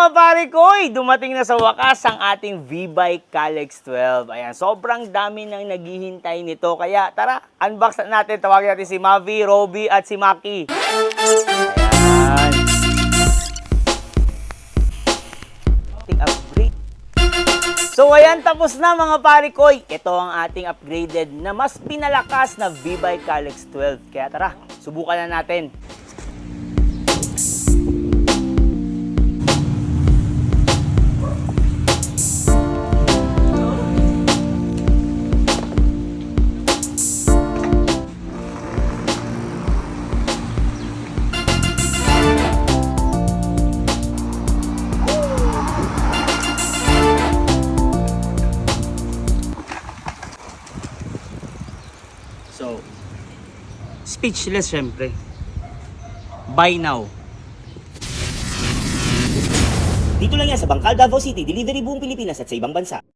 mga pare ko, dumating na sa wakas ang ating V-Bike Calyx 12. Ayan, sobrang dami nang naghihintay nito. Kaya tara, unbox na natin. Tawagin natin si Mavi, Robby at si Maki. Ayan. Ating upgrade. So ayan, tapos na mga pare ko. Ito ang ating upgraded na mas pinalakas na V-Bike Calyx 12. Kaya tara, subukan na natin. So, speechless syempre. Buy now. Dito lang yan sa Bangkal, Davao City, delivery buong Pilipinas at sa ibang bansa.